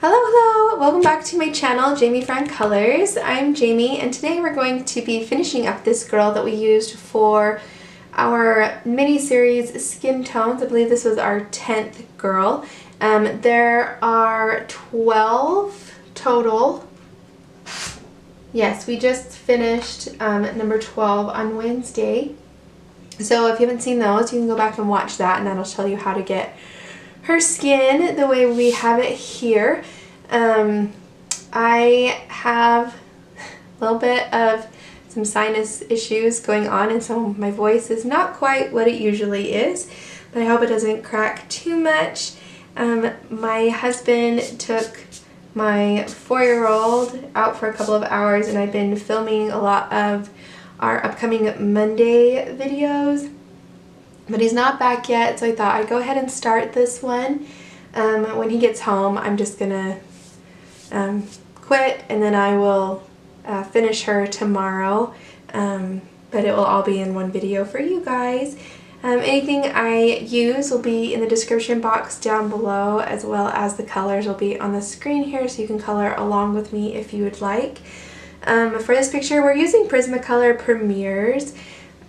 Hello! Welcome back to my channel, Jamie Fran Colors. I'm Jamie and today we're going to be finishing up this girl that we used for our mini-series Skin Tones. I believe this was our 10th girl. There are 12 total. Yes, we just finished number 12 on Wednesday. So if you haven't seen those, you can go back and watch that and that'll tell you how to get her skin the way we have it here. I have a little bit of some sinus issues going on and so my voice is not quite what it usually is, but I hope it doesn't crack too much. My husband took my 4-year-old out for a couple of hours and I've been filming a lot of our upcoming Monday videos. But he's not back yet, so I thought I'd go ahead and start this one. When he gets home, I'm just gonna quit and then I will finish her tomorrow. But it will all be in one video for you guys. Anything I use will be in the description box down below, as well as the colors will be on the screen here so you can color along with me if you would like. For this picture, we're using Prismacolor Premieres.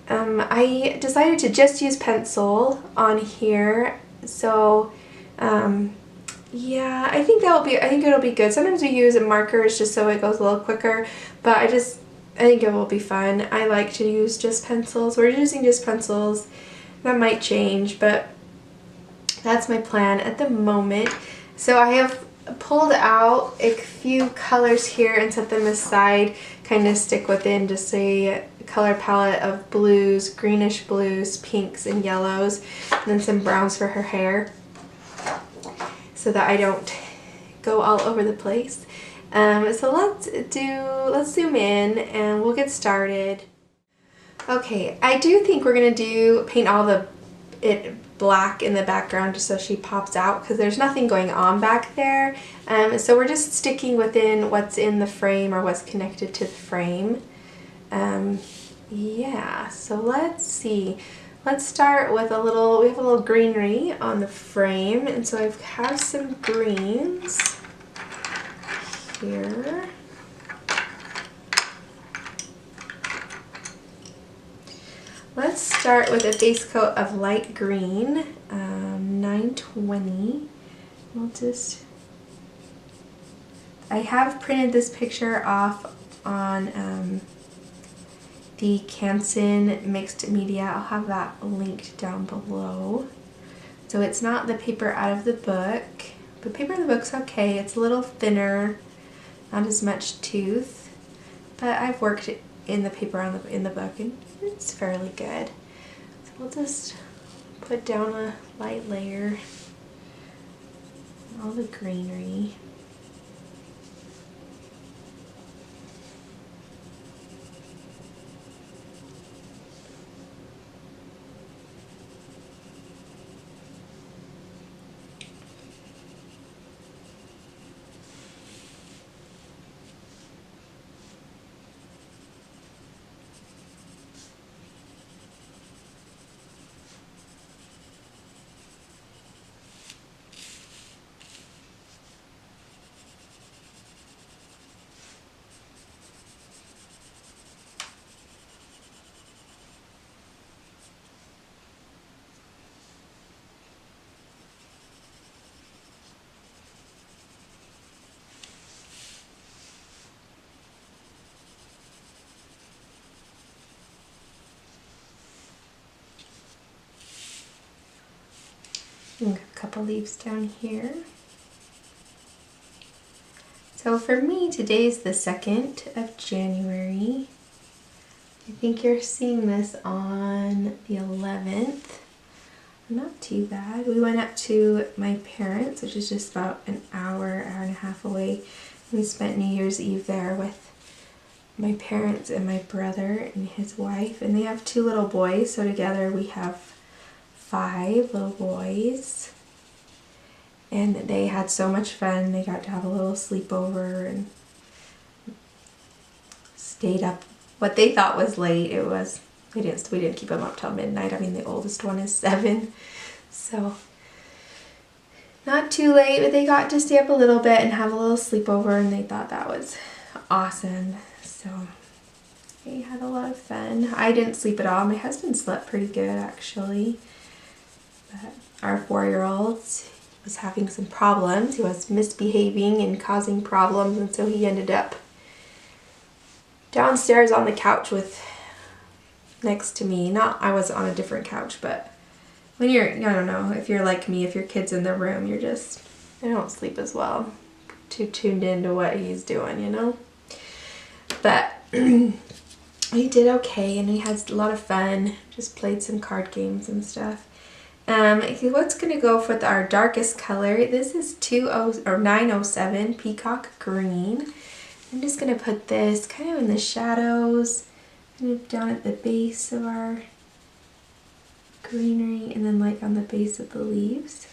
I decided to just use pencil on here, so yeah, I think it'll be good. Sometimes we use markers just so it goes a little quicker, but I think it will be fun. I like to use just pencils. We're using just pencils. That might change, but that's my plan at the moment. So I have pulled out a few colors here and set them aside, kind of stick within just a color palette of blues, greenish blues, pinks, and yellows, and then some browns for her hair so that I don't go all over the place. So let's zoom in and we'll get started. Okay, I do think we're gonna paint all it black in the background just so she pops out because there's nothing going on back there. So we're just sticking within what's in the frame or what's connected to the frame. Yeah, so let's see. Let's start with we have a little greenery on the frame, and so I have some greens here. Let's start with a base coat of light green, 920. I have printed this picture off on the Canson mixed media. I'll have that linked down below. So it's not the paper out of the book, but paper in the book's okay. It's a little thinner, not as much tooth, but I've worked in the paper in the book and it's fairly good. So we'll just put down a light layer, all the greenery. A couple leaves down here. So for me, today's the 2nd of January. I think you're seeing this on the 11th. Not too bad. We went up to my parents', which is just about an hour and a half away. We spent New Year's Eve there with my parents and my brother and his wife, and they have 2 little boys, so together we have 5 little boys, and they had so much fun. They got to have a little sleepover and stayed up what they thought was late. We didn't keep them up till midnight. I mean, the oldest one is 7, so not too late, but they got to stay up a little bit and have a little sleepover, and they thought that was awesome. So they had a lot of fun. I didn't sleep at all. My husband slept pretty good, actually. But our 4-year-old was having some problems. He was misbehaving and causing problems, and so he ended up downstairs on the couch next to me. I was on a different couch, but when you're, I don't know, if you're like me, if your kid's in the room, I don't sleep as well. Too tuned into what he's doing, you know? But he did okay, and he had a lot of fun. Just played some card games and stuff. What's gonna go for our darkest color? This is 907 Peacock Green. I'm just gonna put this kind of in the shadows, kind of down at the base of our greenery, and then like on the base of the leaves.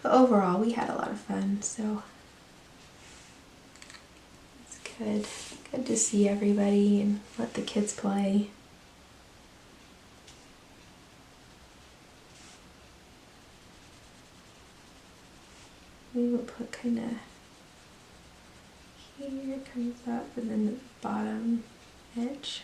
But overall, we had a lot of fun, so it's good. Good to see everybody and let the kids play. We will put kind of here, comes up, and then the bottom edge.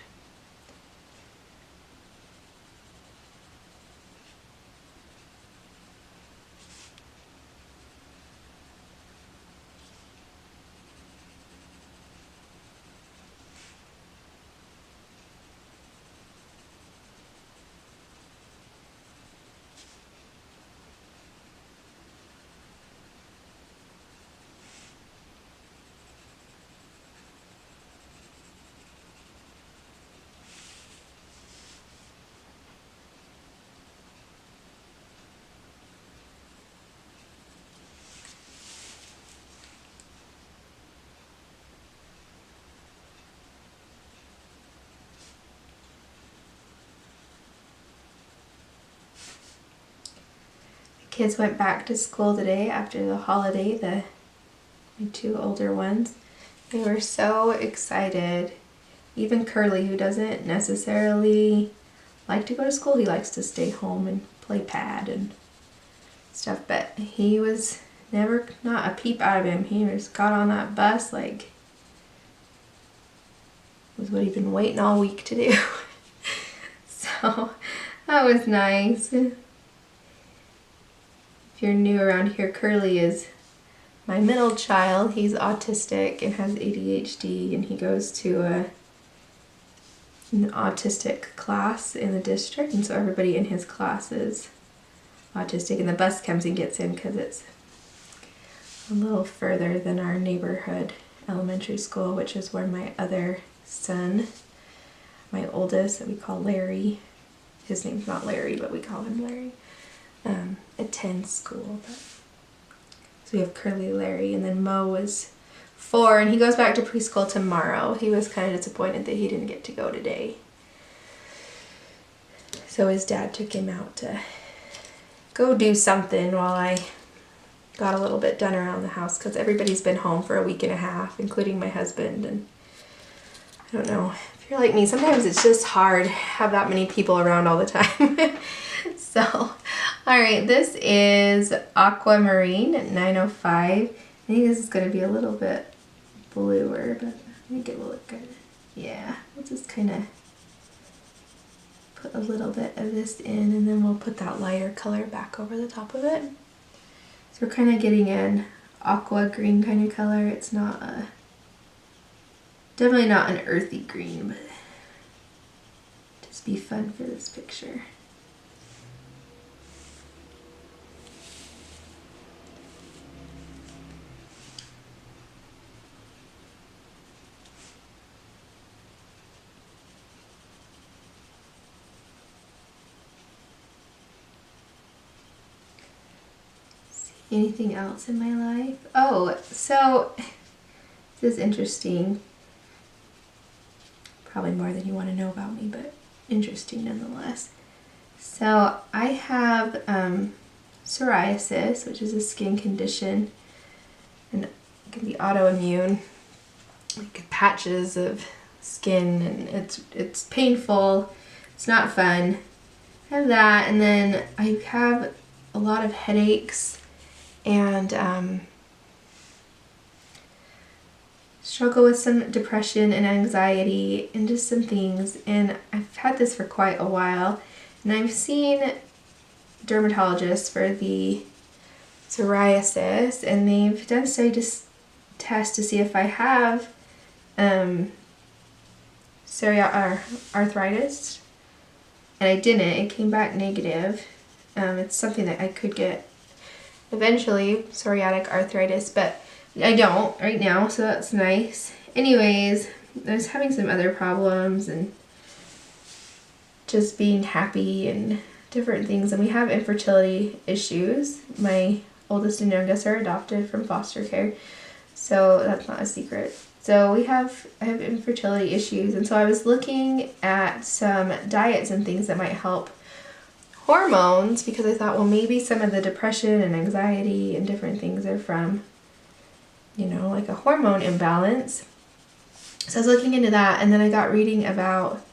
Kids went back to school today after the holiday, my 2 older ones. They were so excited. Even Curly, who doesn't necessarily like to go to school, he likes to stay home and play pad and stuff, but he was never, not a peep out of him. He just got on that bus like it was what he'd been waiting all week to do. So that was nice. If you're new around here, Curly is my middle child. He's autistic and has ADHD, and he goes to an autistic class in the district, and so everybody in his class is autistic, and the bus comes and gets him because it's a little further than our neighborhood elementary school, which is where my other son, my oldest, that we call Larry, his name's not Larry, but we call him Larry, attends school. But so we have Curly, Larry, and then Mo is 4, and he goes back to preschool tomorrow. He was kind of disappointed that he didn't get to go today. So his dad took him out to go do something while I got a little bit done around the house, because everybody's been home for a week and a half, including my husband, and I don't know, if you're like me, sometimes it's just hard to have that many people around all the time. So, alright, this is Aquamarine at 905. I think this is going to be a little bit bluer, but I think it will look good. Yeah, we'll just kind of put a little bit of this in, and then we'll put that lighter color back over the top of it. So we're kind of getting an aqua green kind of color. It's not a, definitely not an earthy green, but just be fun for this picture. Anything else in my life? Oh, so this is interesting. Probably more than you want to know about me, but interesting nonetheless. So I have psoriasis, which is a skin condition, and it can be autoimmune, like patches of skin, and it's painful. It's not fun. I have that, and then I have a lot of headaches and struggle with some depression and anxiety and just some things, and I've had this for quite a while, and I've seen dermatologists for the psoriasis, and they've done study tests to see if I have arthritis, and I didn't. It came back negative. It's something that I could get eventually, psoriatic arthritis, but I don't right now, so that's nice. Anyways, I was having some other problems and just being happy and different things, and we have infertility issues. My oldest and youngest are adopted from foster care, so that's not a secret. So I have infertility issues, and so I was looking at some diets and things that might help hormones, because I thought, well, maybe some of the depression and anxiety and different things are from, you know, like a hormone imbalance. So I was looking into that, and then I got reading about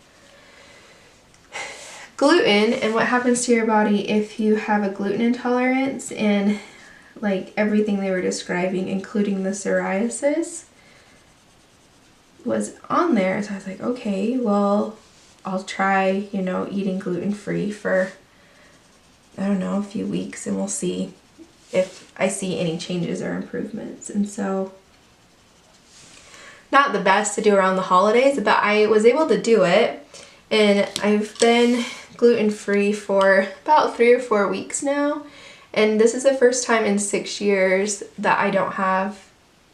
gluten and what happens to your body if you have a gluten intolerance, and like everything they were describing, including the psoriasis, was on there. So I was like, okay, well, I'll try, you know, eating gluten-free for, I don't know, a few weeks, and we'll see if I see any changes or improvements. And so, not the best to do around the holidays, but I was able to do it, and I've been gluten-free for about 3 or 4 weeks now, and this is the first time in 6 years that I don't have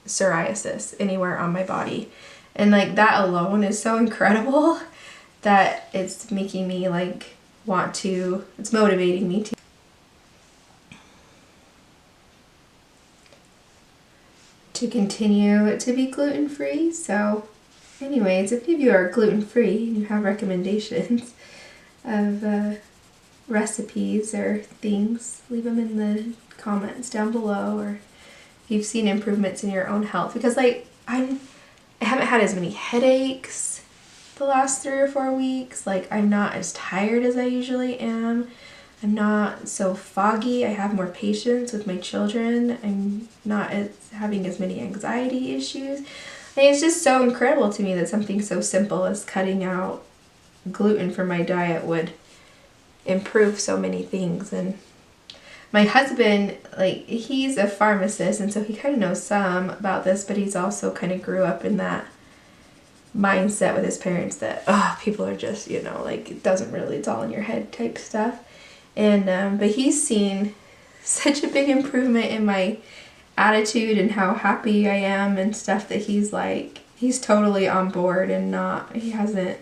psoriasis anywhere on my body. And like that alone is so incredible that it's making me like want to, it's motivating me to continue to be gluten-free. So anyways, if any of you are gluten-free and you have recommendations of recipes or things, leave them in the comments down below, or if you've seen improvements in your own health, because like I haven't had as many headaches the last 3 or 4 weeks. Like, I'm not as tired as I usually am. I'm not so foggy. I have more patience with my children. I'm not having as many anxiety issues. And it's just so incredible to me that something so simple as cutting out gluten from my diet would improve so many things. And my husband, like, he's a pharmacist, and so he kind of knows some about this, but he's also kind of grew up in that mindset with his parents that, oh, people are just, you know, like, it doesn't really, it's all in your head type stuff. And, but he's seen such a big improvement in my attitude and how happy I am and stuff, that he's like, he's totally on board, and he hasn't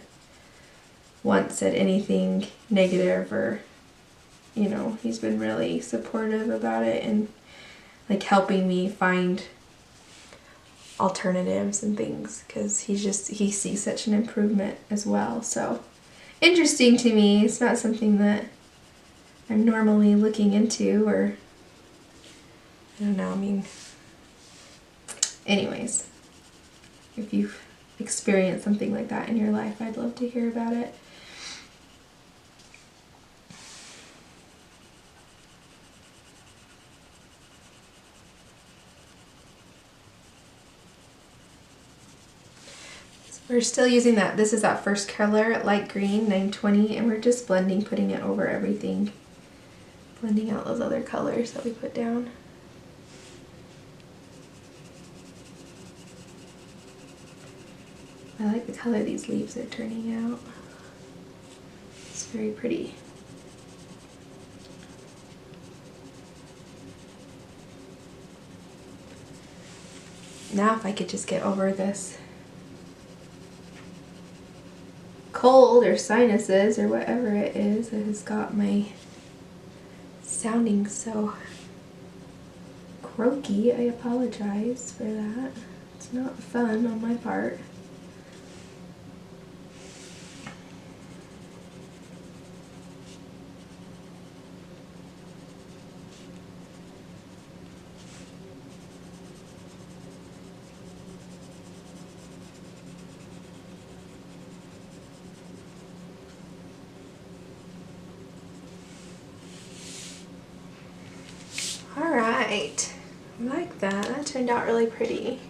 once said anything negative, or, you know, he's been really supportive about it and like helping me find alternatives and things, because he sees such an improvement as well. So interesting to me. It's not something that I'm normally looking into, or I don't know, I mean, anyways, if you've experienced something like that in your life, I'd love to hear about it. We're still using that. This is that first color, light green, 920, and we're just blending, putting it over everything. Blending out those other colors that we put down. I like the color these leaves are turning out. It's very pretty. Now if I could just get over this cold or sinuses or whatever it is that has got my sounding so croaky, I apologize for that. It's not fun on my part. right, I like that. That turned out really pretty.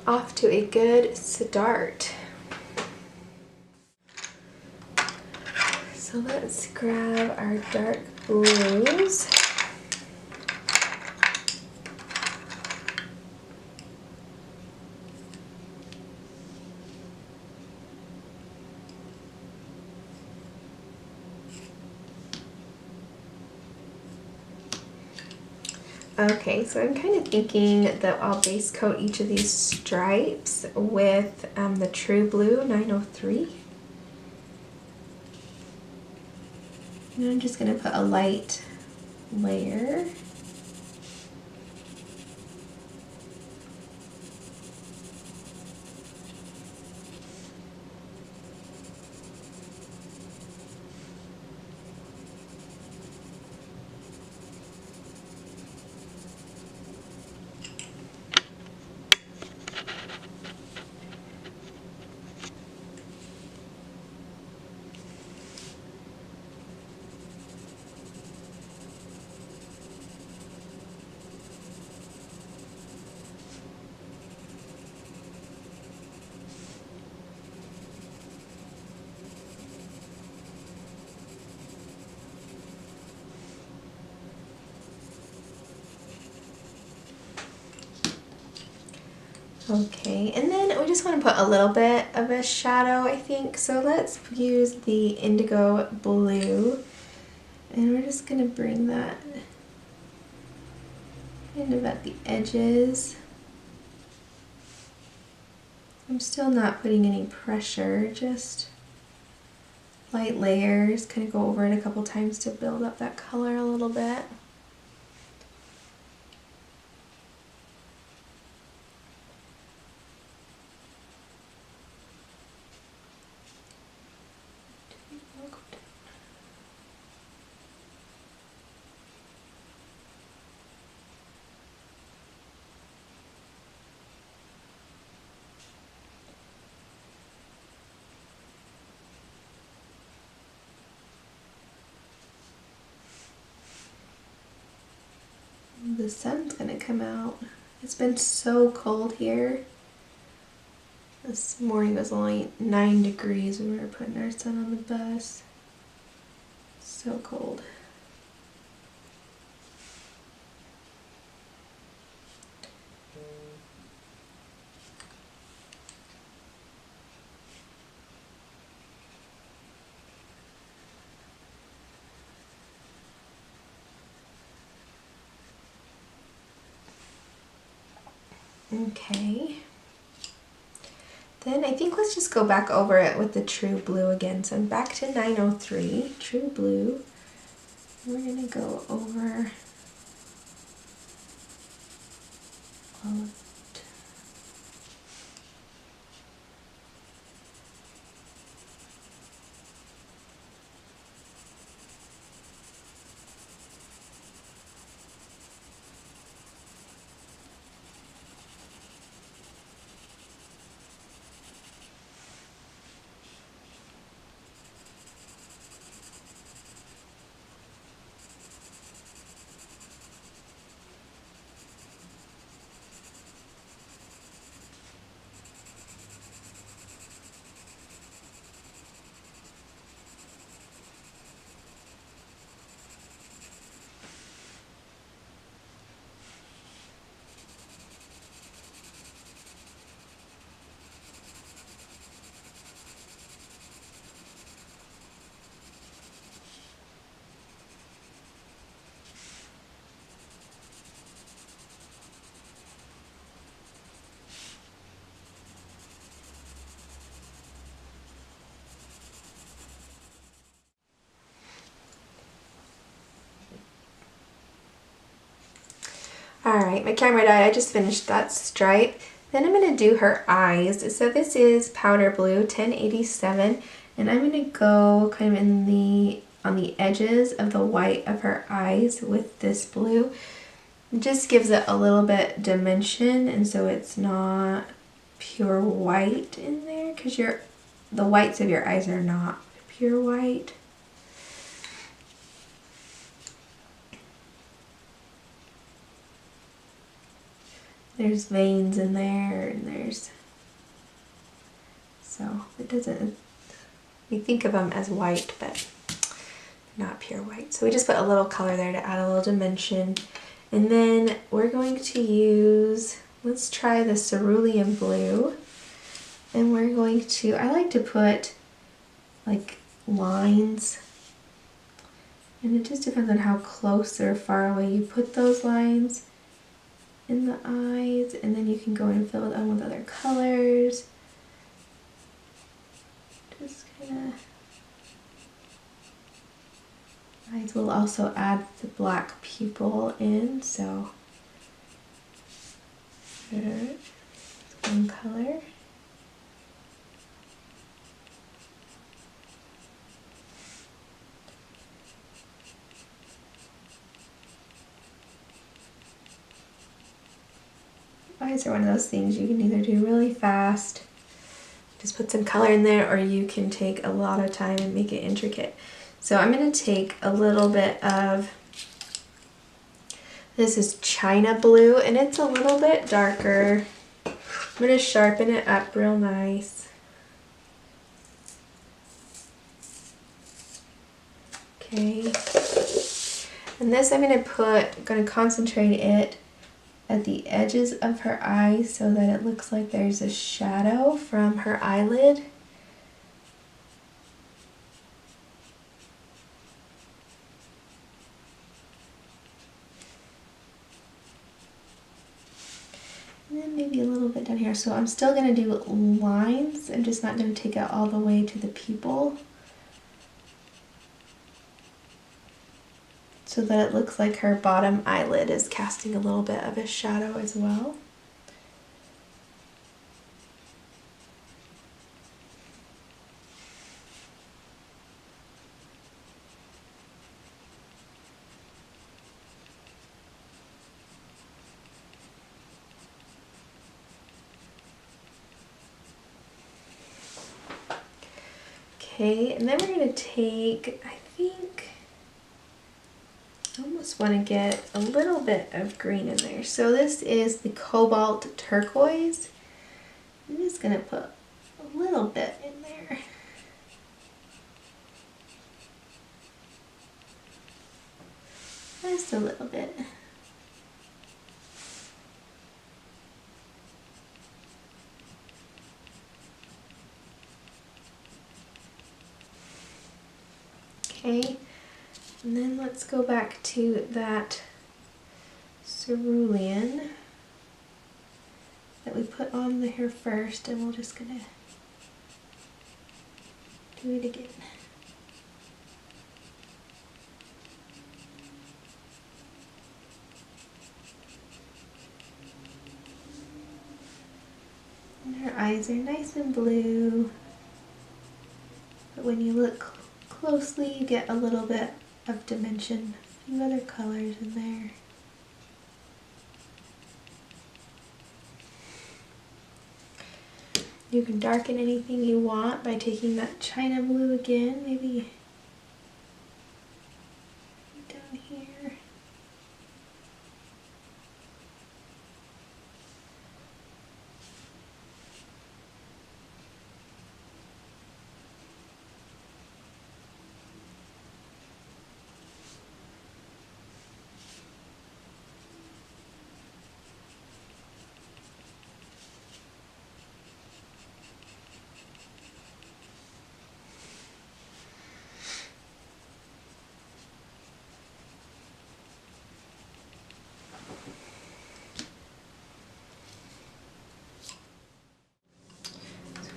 Off to a good start. So let's grab our dark blues. Okay, so I'm kind of thinking that I'll base coat each of these stripes with the True Blue 903. And I'm just going to put a light layer. Okay, and then we just want to put a little bit of a shadow, I think. So let's use the Indigo Blue, and we're just going to bring that kind of at the edges. I'm still not putting any pressure, just light layers, kind of go over it a couple times to build up that color a little bit. The sun's gonna come out. It's been so cold here. This morning was only 9 degrees when we were putting our son on the bus. So cold. Okay, then I think let's just go back over it with the True Blue again. So I'm back to 903, True Blue. We're gonna go over all of it. Alright, my camera died. I just finished that stripe. Then I'm going to do her eyes. So this is Powder Blue 1087, and I'm going to go kind of on the edges of the white of her eyes with this blue. It just gives it a little bit dimension, and so it's not pure white in there, because the whites of your eyes are not pure white. there's veins in there, and there's, so it doesn't, we think of them as white, but not pure white. So we just put a little color there to add a little dimension. And then we're going to use, let's try the Cerulean Blue. And we're going to, I like to put like lines, and it just depends on how close or far away you put those lines in the eyes, and then you can go in and fill them with other colors. Just kind of, eyes will also add the black pupil in, so there's one color. Eyes are one of those things you can either do really fast, just put some color in there, or you can take a lot of time and make it intricate. So I'm going to take a little bit of, this is China Blue, and it's a little bit darker. I'm going to sharpen it up real nice. Okay. And this I'm going to concentrate it at the edges of her eyes so that it looks like there's a shadow from her eyelid. And then maybe a little bit down here. So I'm still going to do lines. I'm just not going to take it all the way to the pupil, so that it looks like her bottom eyelid is casting a little bit of a shadow as well. Okay, and then we're going to take, I think, I almost want to get a little bit of green in there. So this is the Cobalt Torquoise. I'm just going to put a little bit in there. Just a little bit. Okay. And then let's go back to that cerulean that we put on the hair first, and we're just gonna do it again. And her eyes are nice and blue, but when you look closely you get a little bit of dimension, a few other colors in there. You can darken anything you want by taking that China Blue again, maybe down here.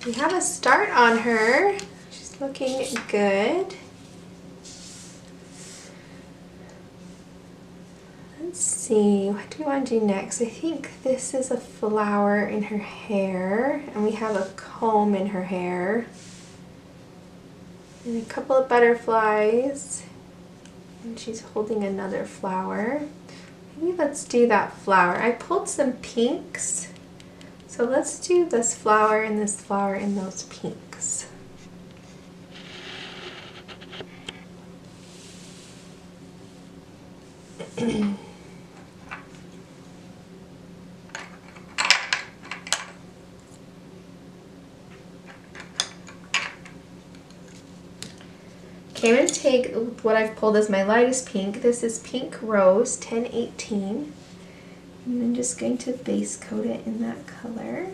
We have a start on her. She's looking good. Let's see, what do we want to do next? I think this is a flower in her hair, and we have a comb in her hair, and a couple of butterflies, and she's holding another flower. Maybe let's do that flower. I pulled some pinks. So let's do this flower and those pinks. Okay, I'm going to take what I've pulled as my lightest pink. This is Pink Rose 1018. And I'm just going to base coat it in that color.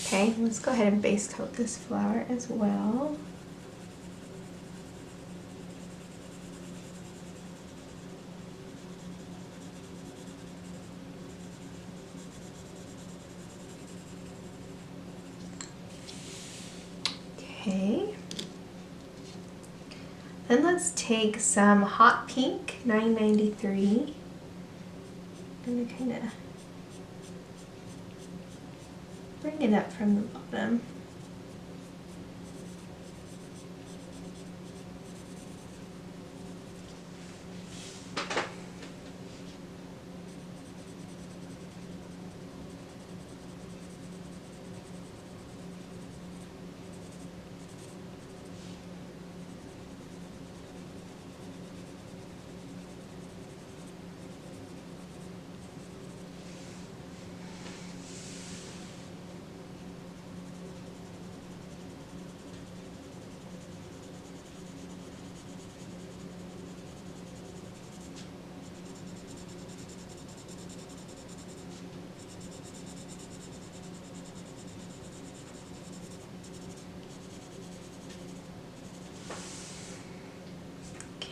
Okay, let's go ahead and base coat this flower as well. Okay. Then let's take some Hot Pink 993. I'm gonna kind of bring it up from the bottom.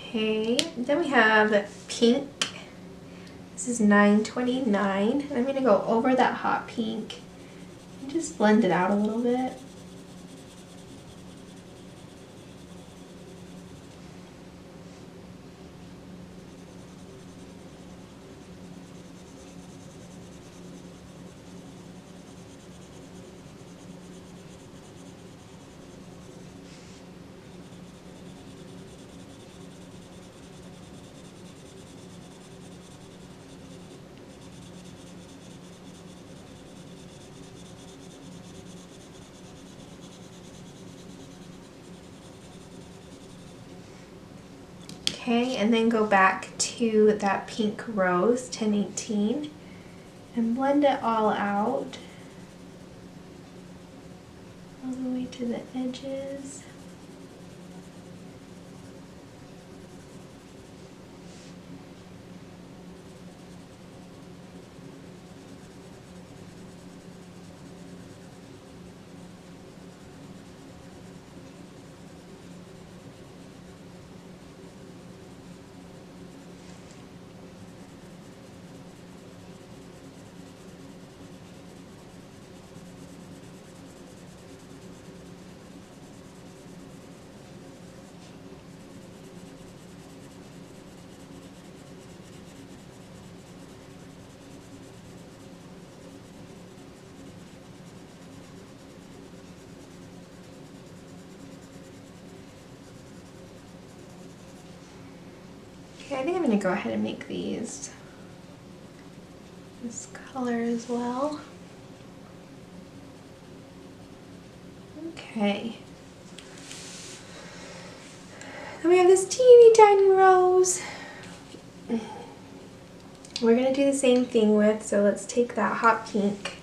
Okay, then we have Pink. This is 929. I'm going to go over that Hot Pink and just blend it out a little bit. Okay, and then go back to that Pink Rose 1018 and blend it all out, all the way to the edges. Okay, I think I'm going to go ahead and make these this color as well. Okay. Then we have this teeny tiny rose. We're going to do the same thing with, so let's take that Hot Pink.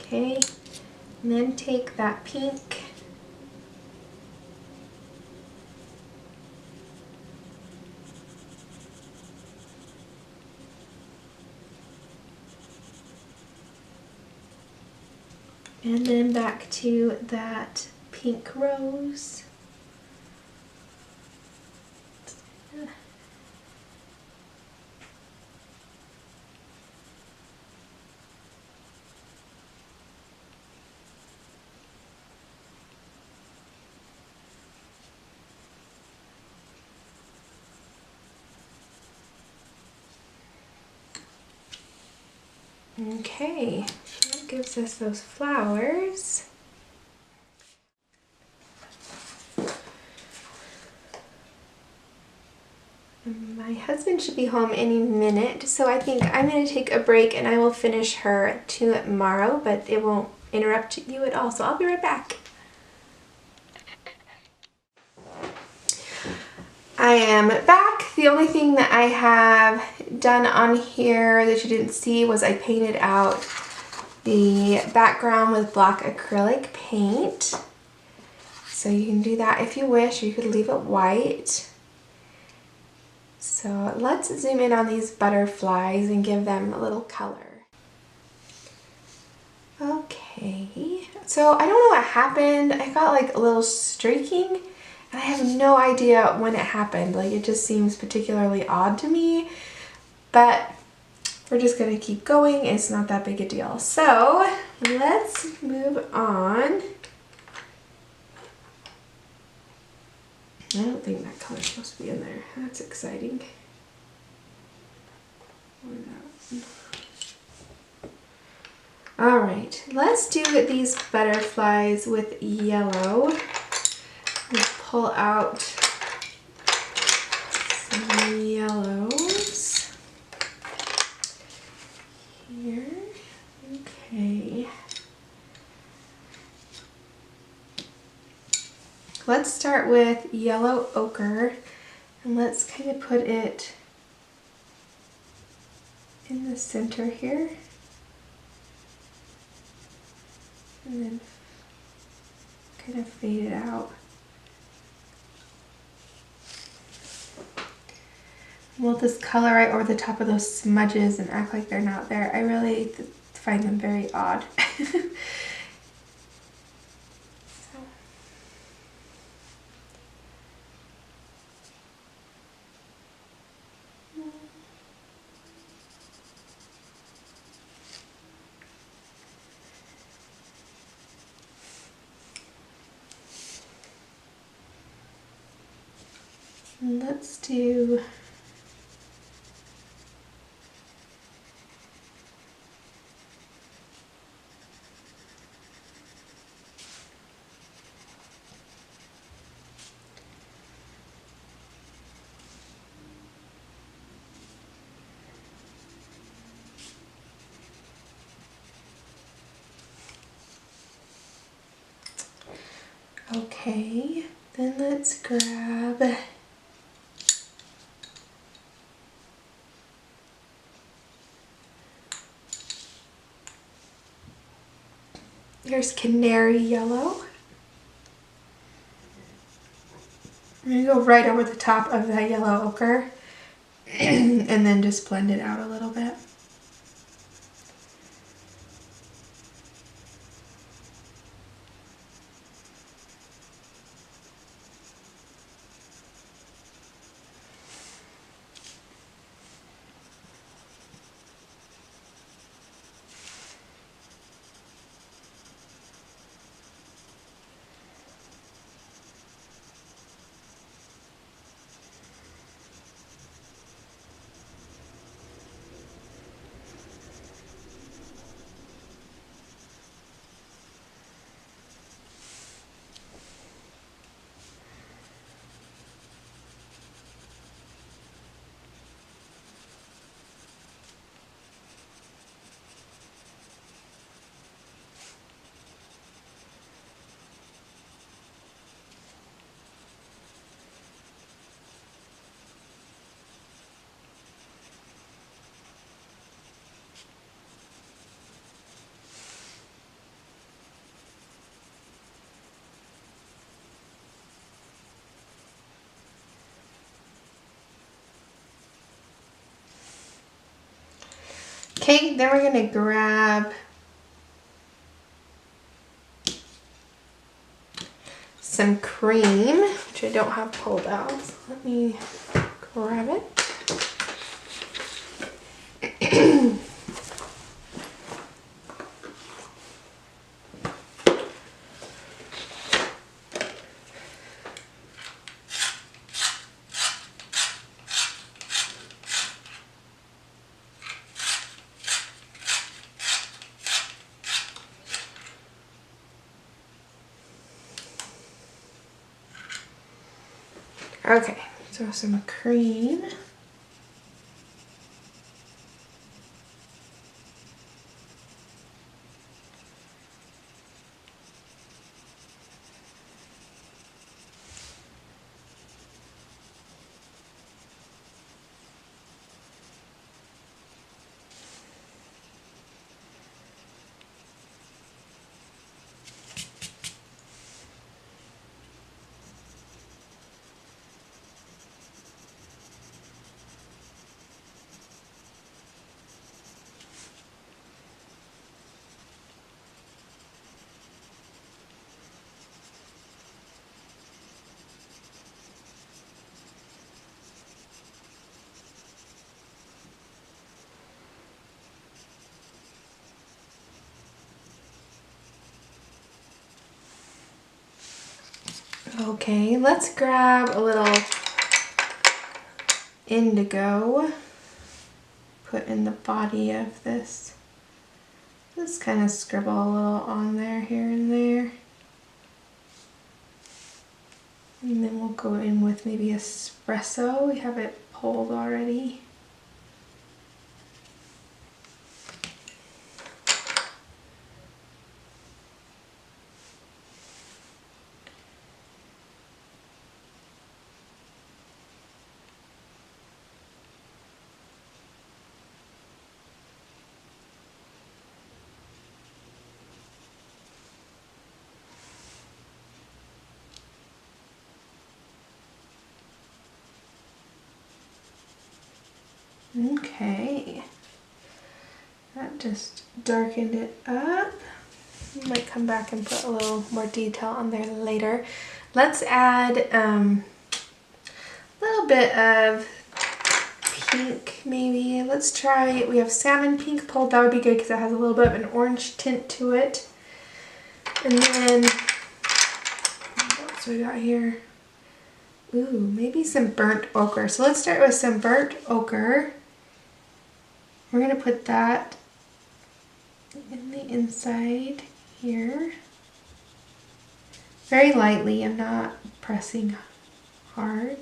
Okay, and then take that pink and then back to that Pink Rose. Okay, that gives us those flowers. My husband should be home any minute, so I think I'm going to take a break and I will finish her tomorrow, but it won't interrupt you at all, so I'll be right back. I am back. The only thing that I have done on here that you didn't see was I painted out the background with black acrylic paint. So you can do that if you wish, or you could leave it white. So let's zoom in on these butterflies and give them a little color. Okay, so I don't know what happened. I got like a little streaking and I have no idea when it happened. Like, it just seems particularly odd to me, but we're just gonna keep going. It's not that big a deal. So let's move on. I don't think that color's supposed to be in there. That's exciting. All right, let's do these butterflies with yellow. Let's pull out some yellows here. Okay. Let's start with yellow ochre, and let's kind of put it in the center here, and then kind of fade it out. We'll just color right over the top of those smudges and act like they're not there. I really find them very odd. Let's do okay, then let's grab here's Canary Yellow. I'm going to go right over the top of that yellow ochre and then just blend it out a little bit. Okay, then we're going to grab some cream, which I don't have pulled out. So let me grab it. Okay, so some cream. Okay, let's grab a little indigo, put in the body of this. Just kind of scribble a little on there, here and there. And then we'll go in with maybe espresso. We have it pulled already. Okay, that just darkened it up. Might come back and put a little more detail on there later. Let's add a little bit of pink maybe. Let's try, we have Salmon Pnk pulled, that would be good because it has a little bit of an orange tint to it. And then, what else we got here? Ooh, maybe some burnt ochre. So let's start with some burnt ochre. We're going to put that in the inside here. Very lightly, I'm not pressing hard.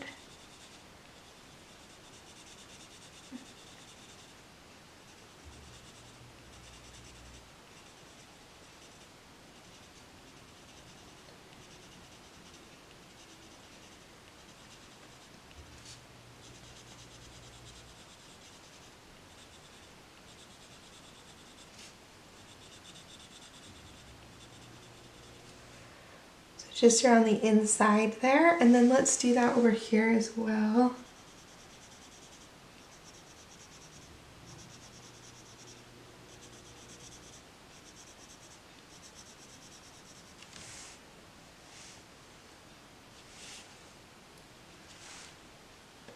Just around the inside there, and then let's do that over here as well.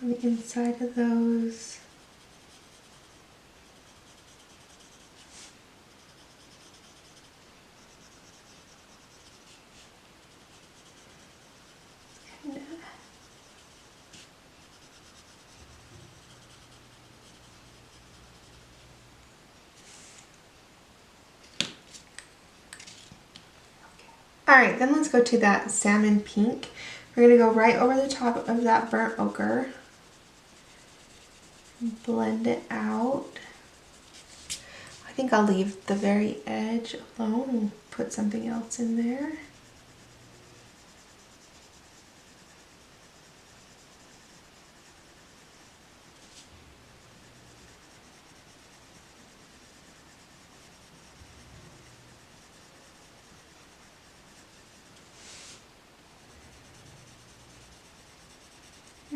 On the inside of those. Alright, then let's go to that Salmon Pnk. We're going to go right over the top of that burnt ochre. Blend it out. I think I'll leave the very edge alone and put something else in there.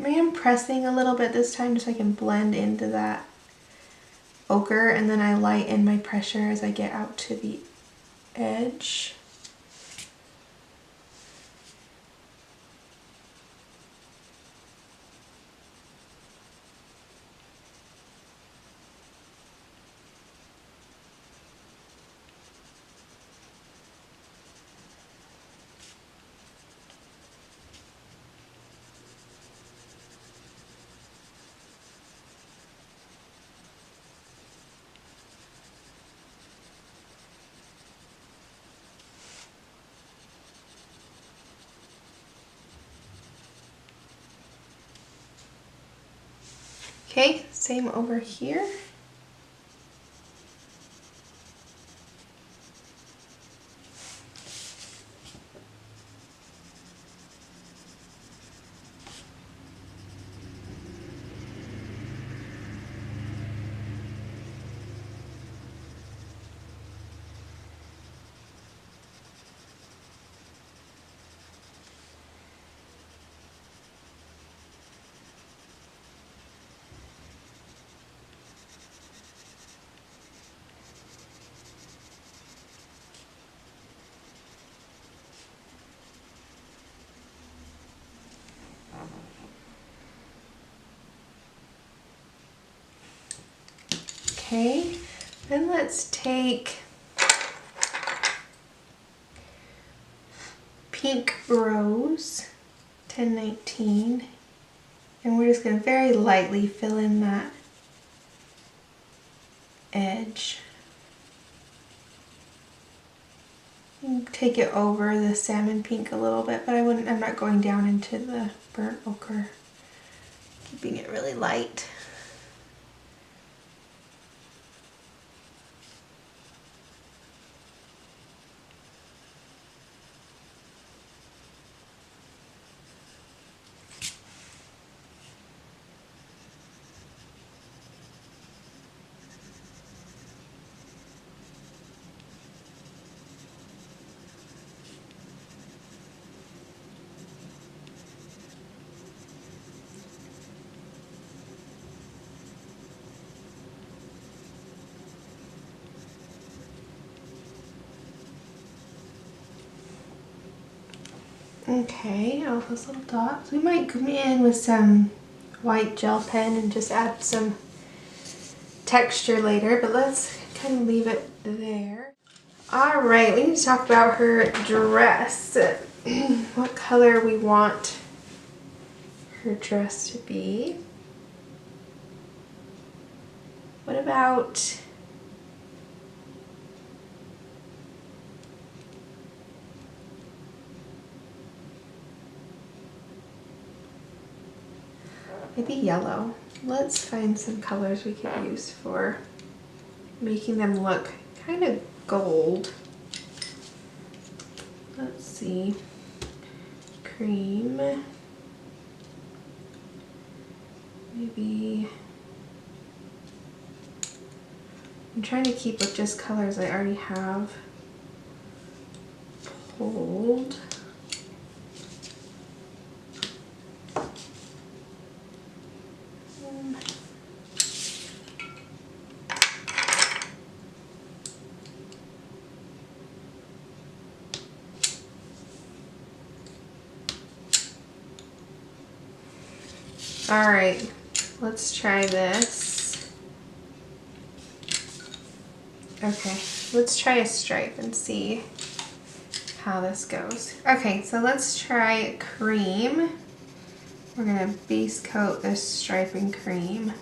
I am pressing a little bit this time just so I can blend into that ochre, and then I lighten my pressure as I get out to the edge. Okay, same over here. Okay, then let's take Pink Rose 1019, and we're just going to very lightly fill in that edge. Take it over the salmon pink a little bit, but I'm not going down into the burnt ochre, keeping it really light. Okay, all those little dots. We might come in with some white gel pen and just add some texture later, but let's kind of leave it there. All right, we need to talk about her dress. What color we want her dress to be. What about maybe yellow? Let's find some colors we could use for making them look kind of gold. Let's see. Cream. Maybe. I'm trying to keep with just colors I already have pulled. All right, let's try this. Okay, let's try a stripe and see how this goes. Okay, so let's try cream. We're gonna base coat this stripe in cream.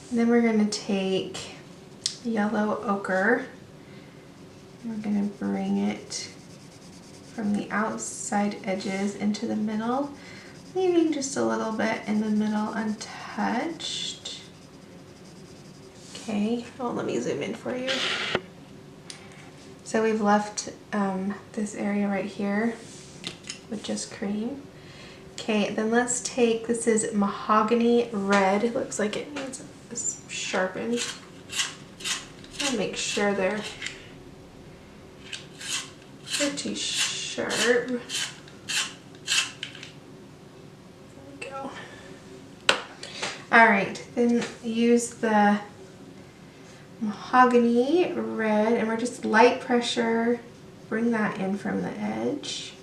And then we're gonna take yellow ochre. We're gonna bring it from the outside edges into the middle, leaving just a little bit in the middle untouched. Okay, well, let me zoom in for you. So we've left this area right here with just cream. Okay, then let's take, this is Mahogany Red. It looks like it needs sharpened. I'll make sure they're pretty sharp. There we go. Alright, then use the Mahogany Red, and we're just light pressure, bring that in from the edge.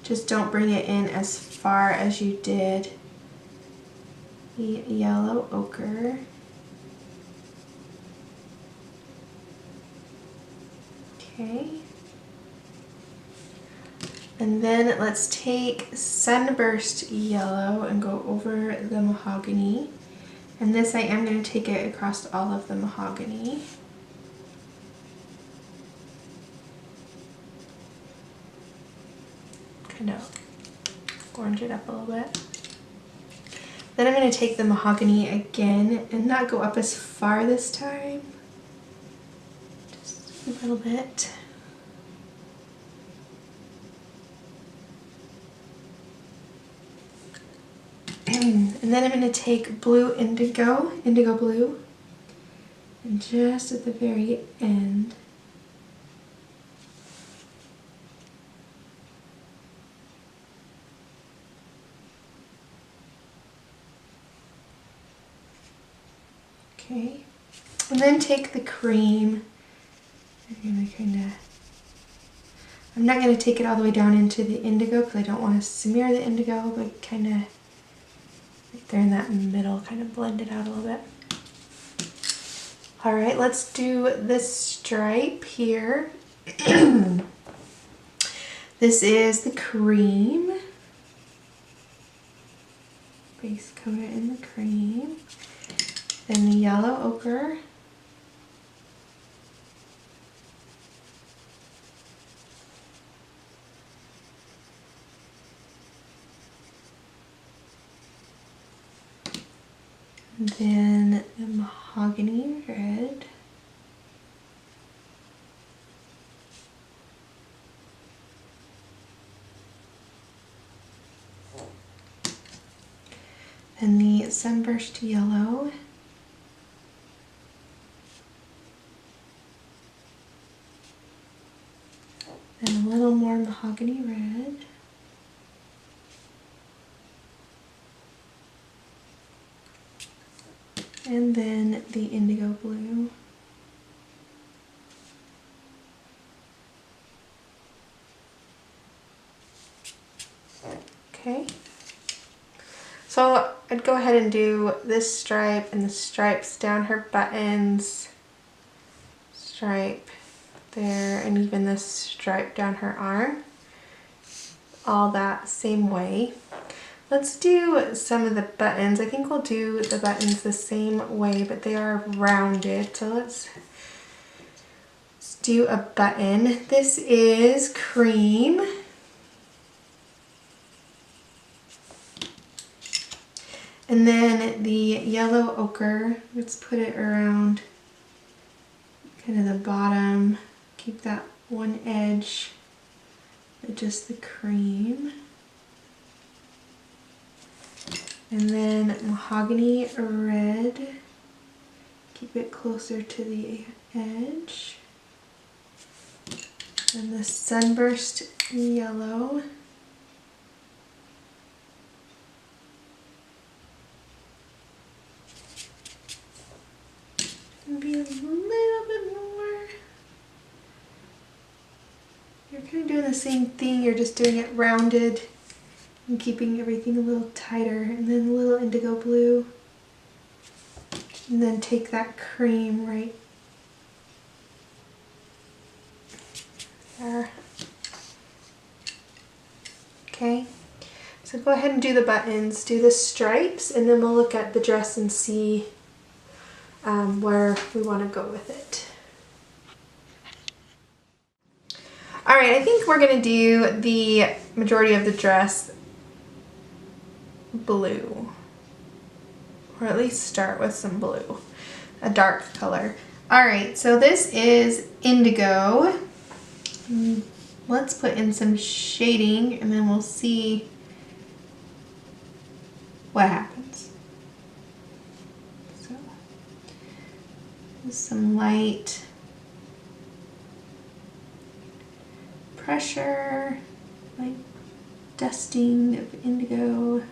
Just don't bring it in as far as you did the yellow ochre. Okay. And then let's take Sunburst Yellow and go over the mahogany. And this I am going to take it across all of the mahogany. Kind of orange it up a little bit. Then I'm going to take the Mahogany again and not go up as far this time. Just a little bit. And then I'm going to take blue indigo blue, and just at the very end. Okay, and then take the cream. I'm not going to take it all the way down into the indigo because I don't want to smear the indigo, but kind of right there in that middle, kind of blend it out a little bit. All right, let's do this stripe here. This is the cream. Base coat it in the cream. Then the yellow ochre. And then the mahogany red. Then the Sunburst Yellow. And a little more mahogany red. And then the indigo blue. Okay. So I'd go ahead and do this stripe and the stripes down her buttons. Stripe there, and even this stripe down her arm. All that same way. Let's do some of the buttons. I think we'll do the buttons the same way, but they are rounded. So let's do a button. This is cream. And then the yellow ochre, let's put it around kind of the bottom. Keep that one edge with just the cream. And then mahogany red, keep it closer to the edge. And the Sunburst Yellow. Maybe a little bit more. You're kind of doing the same thing, you're just doing it rounded and keeping everything a little tighter. And then a little indigo blue. And then take that cream right there. Okay, so go ahead and do the buttons, do the stripes, and then we'll look at the dress and see where we want to go with it. Alright, I think we're going to do the majority of the dress blue. Or at least start with some blue. A dark color. Alright, so this is indigo. Let's put in some shading and then we'll see what happens. So, some light pressure, light dusting of indigo.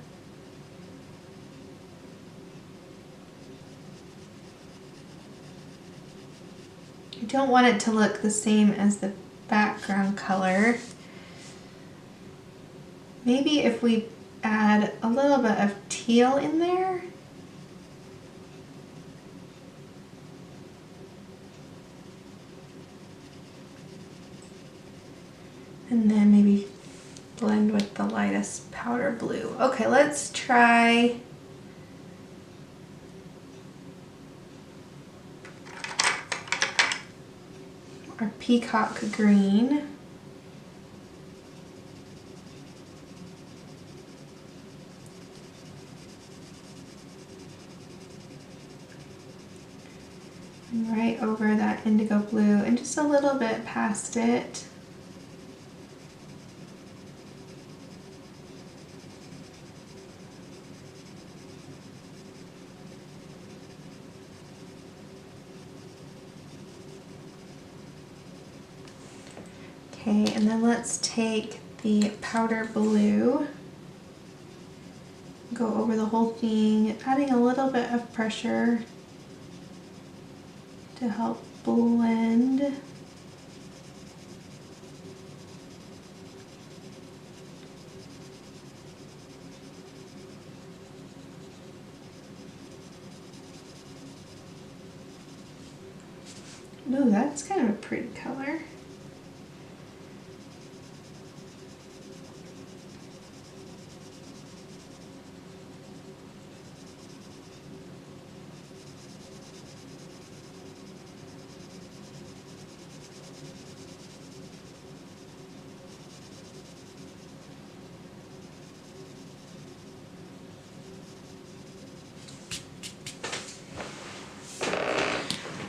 You don't want it to look the same as the background color. Maybe if we add a little bit of teal in there. And then maybe blend with the lightest powder blue. Okay, let's try our Peacock Green. little bit past it. Okay, and then let's take the powder blue, go over the whole thing, adding a little bit of pressure to help blend. Ooh, that's kind of a pretty color.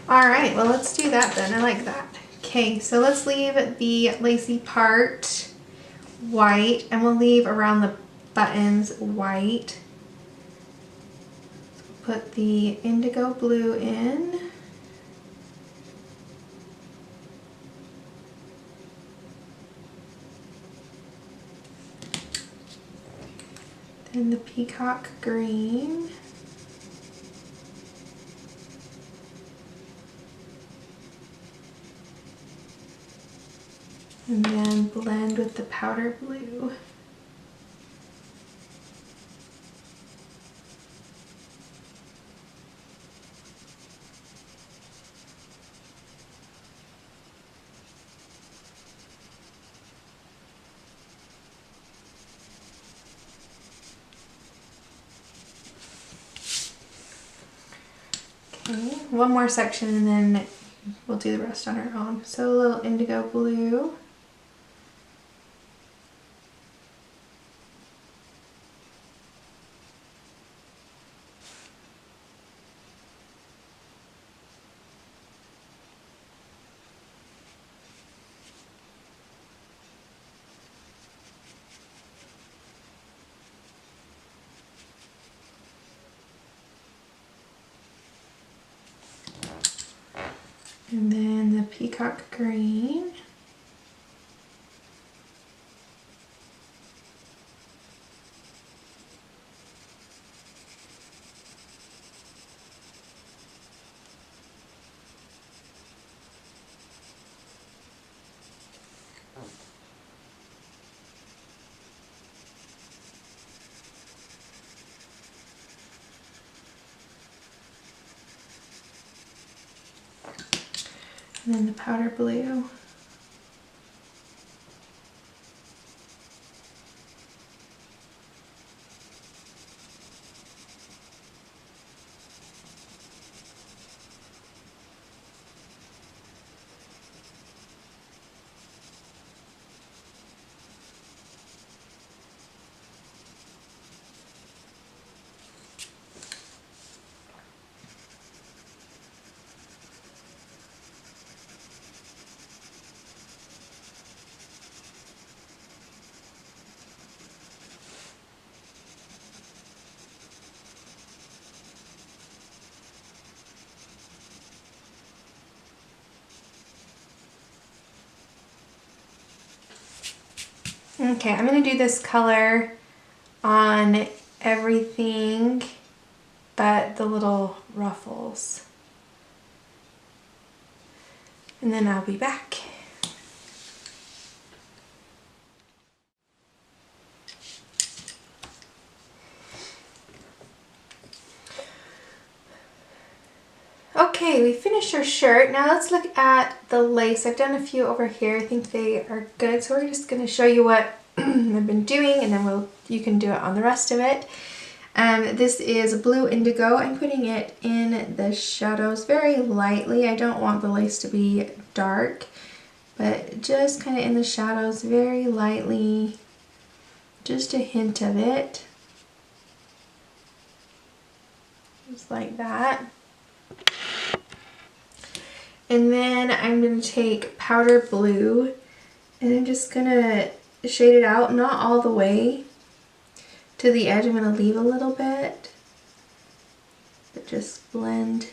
Alright, well let's do that then. I like that. Okay, so let's leave the lacy part white, and we'll leave around the buttons white. Put the indigo blue in. Then the peacock green. And then blend with the powder blue. Okay, one more section and then we'll do the rest on our own. So a little indigo blue. And then the peacock green. And then the powder blue. Okay, I'm going to do this color on everything but the little ruffles. And then I'll be back. Okay, we finished our shirt. Now let's look at the lace. I've done a few over here. I think they are good. So we're just going to show you what I've been doing, and then you can do it on the rest of it. This is blue indigo. I'm putting it in the shadows very lightly. I don't want the lace to be dark, but just kind of in the shadows very lightly. Just a hint of it. Just like that. And then I'm going to take powder blue and I'm just going to shade it out, not all the way to the edge. I'm going to leave a little bit, but just blend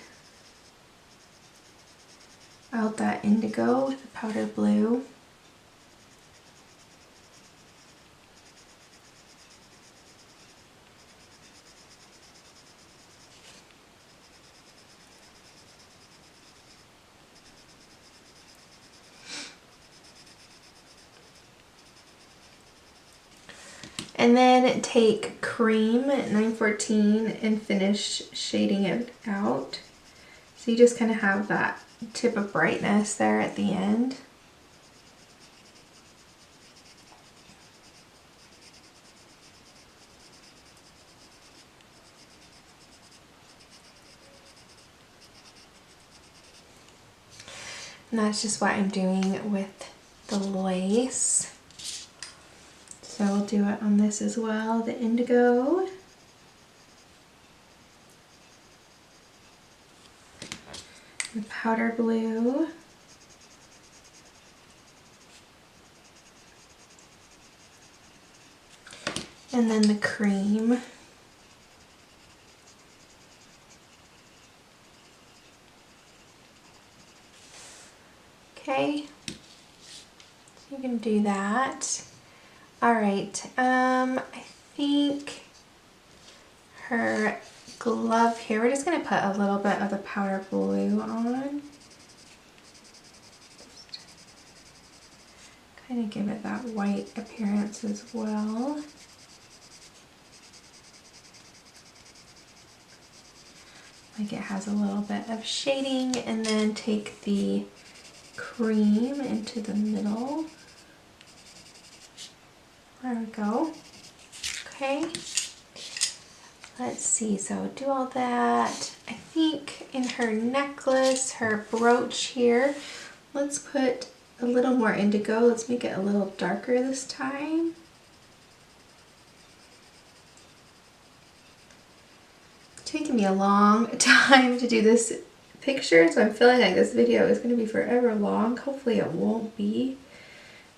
out that indigo with the powder blue. And then take cream at 914 and finish shading it out. So you just kind of have that tip of brightness there at the end. And that's just what I'm doing with the lace. So we'll do it on this as well, the indigo. The powder blue. And then the cream. Okay, so you can do that. All right, I think her glove here, we're just gonna put a little bit of the powder blue on. Kind of give it that white appearance as well. Like it has a little bit of shading, and then take the cream into the middle. There we go. Okay. Let's see, so do all that. I think in her necklace, her brooch here, let's put a little more indigo. Let's make it a little darker this time. It's taking me a long time to do this picture, so I'm feeling like this video is going to be forever long. Hopefully it won't be.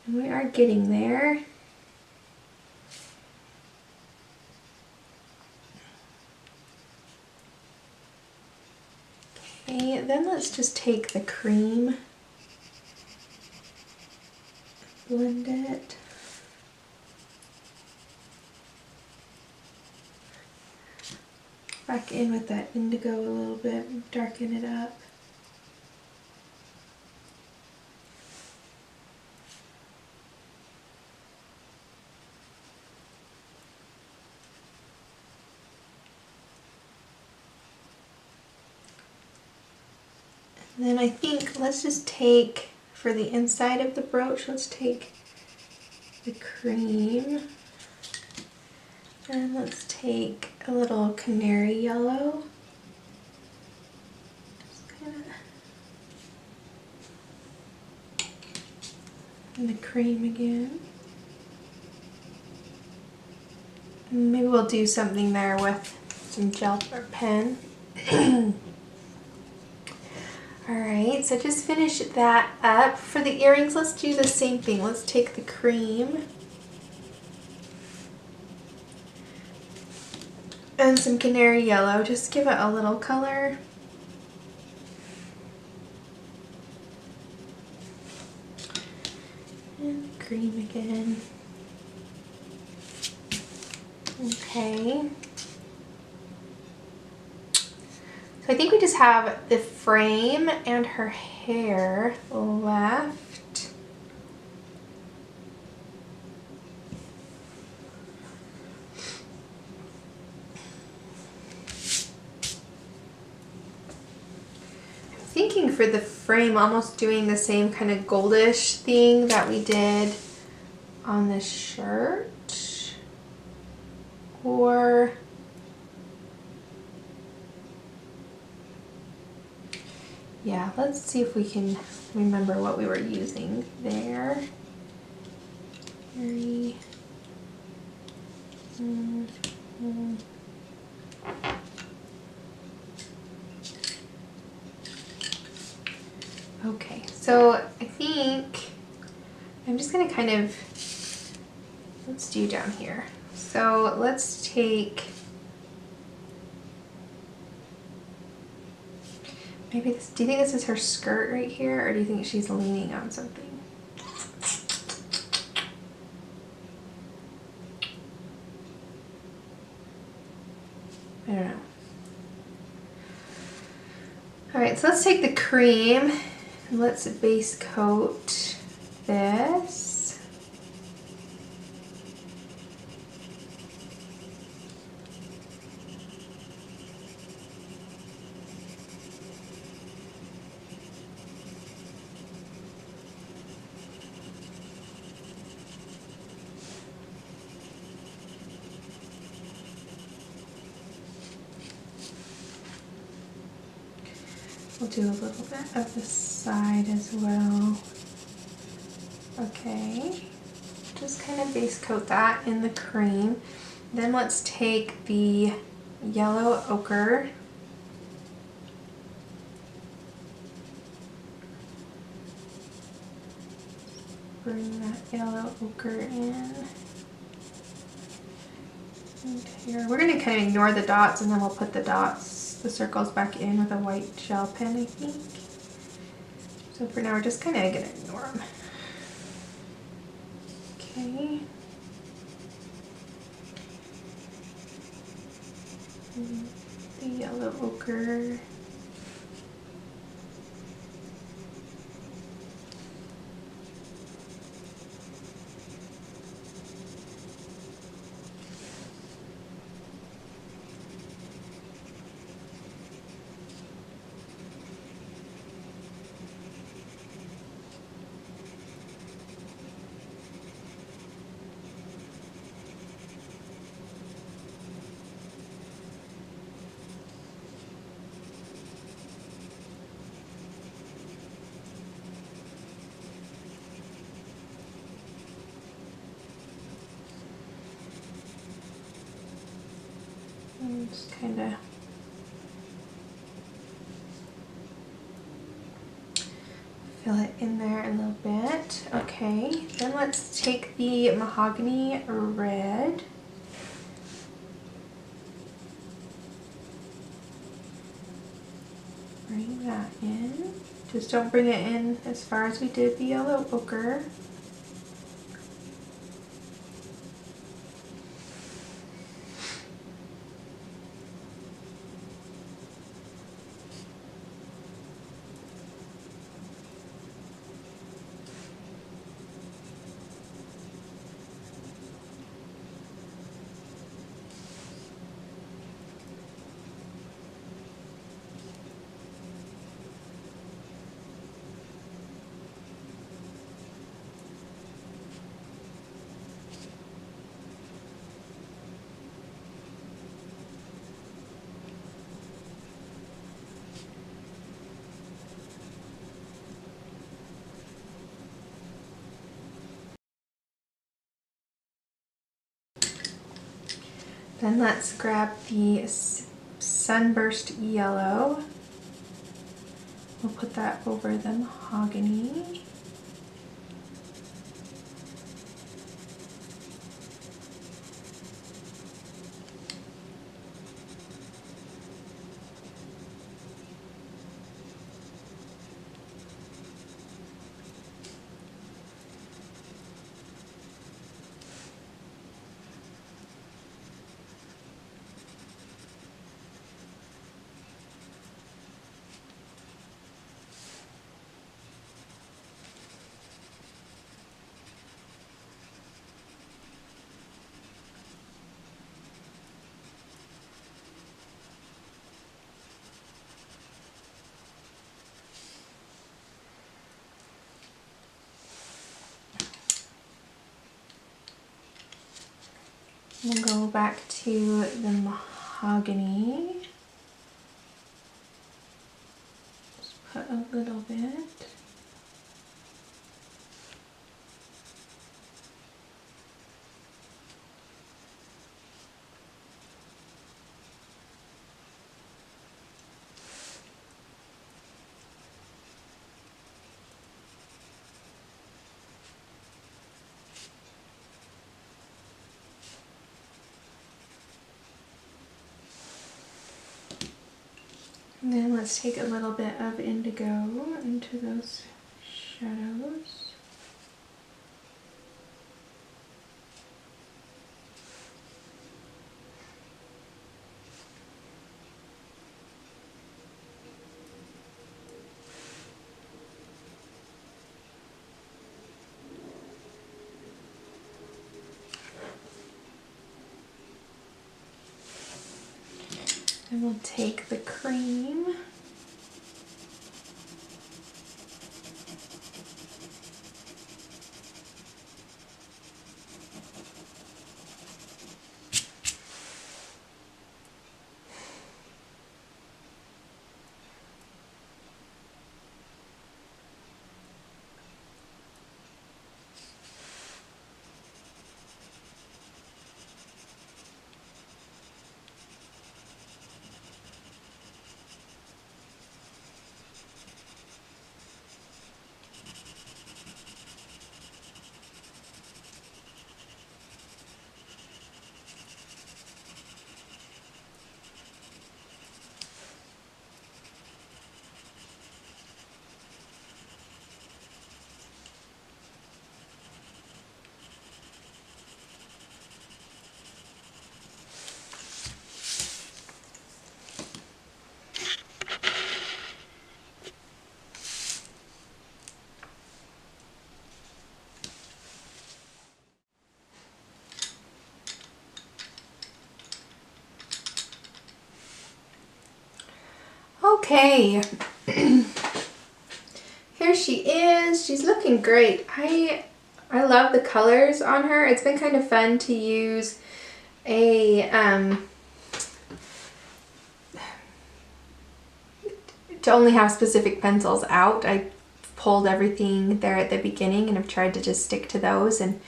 And we are getting there. Okay, then let's just take the cream, blend it. Back in with that indigo a little bit, darken it up. And then I think let's just take, for the inside of the brooch, let's take the cream and let's take a little canary yellow. Just kinda, and the cream again. And maybe we'll do something there with some gel or pen. Alright, so just finish that up. For the earrings, let's do the same thing. Let's take the cream and some canary yellow. Just give it a little color. And the cream again. Okay. So I think we just have the frame and her hair left. I'm thinking for the frame, almost doing the same kind of goldish thing that we did on the shirt. Or yeah, let's see if we can remember what we were using there. Very, Okay, so I think I'm just gonna kind of, let's do down here. So let's take, maybe this, do you think this is her skirt right here, or do you think she's leaning on something? I don't know. All right, so let's take the cream and let's base coat this. We'll do a little bit of the side as well. Okay, just kind of base coat that in the cream. Then let's take the yellow ochre. Bring that yellow ochre in. And here, we're going to kind of ignore the dots, and then we'll put the dots, the circles back in with a white gel pen, I think. So for now, we're just kind of going to ignore them. Okay. And the yellow ochre. And just kind of fill it in there a little bit. Okay, then let's take the Mahogany red. Bring that in. Just don't bring it in as far as we did the yellow ochre. Then let's grab the Sunburst Yellow. We'll put that over the Mahogany. We'll go back to the Mahogany. Just put a little bit. And then let's take a little bit of indigo into those shadows. And we'll take the cream. Okay, here she is. She's looking great. I love the colors on her. It's been kind of fun to use a to only have specific pencils out. I pulled everything there at the beginning and I've tried to just stick to those, and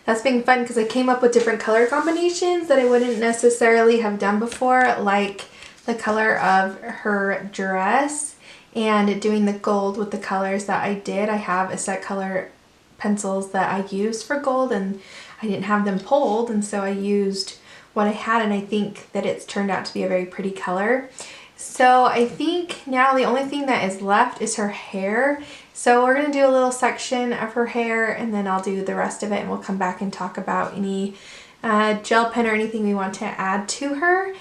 that's been fun because I came up with different color combinations that I wouldn't necessarily have done before, like the color of her dress and doing the gold with the colors that I did. I have a set color pencils that I used for gold and I didn't have them pulled, and so I used what I had, and I think that it's turned out to be a very pretty color. So I think now the only thing that is left is her hair. So we're going to do a little section of her hair and then I'll do the rest of it, and we'll come back and talk about any gel pen or anything we want to add to her.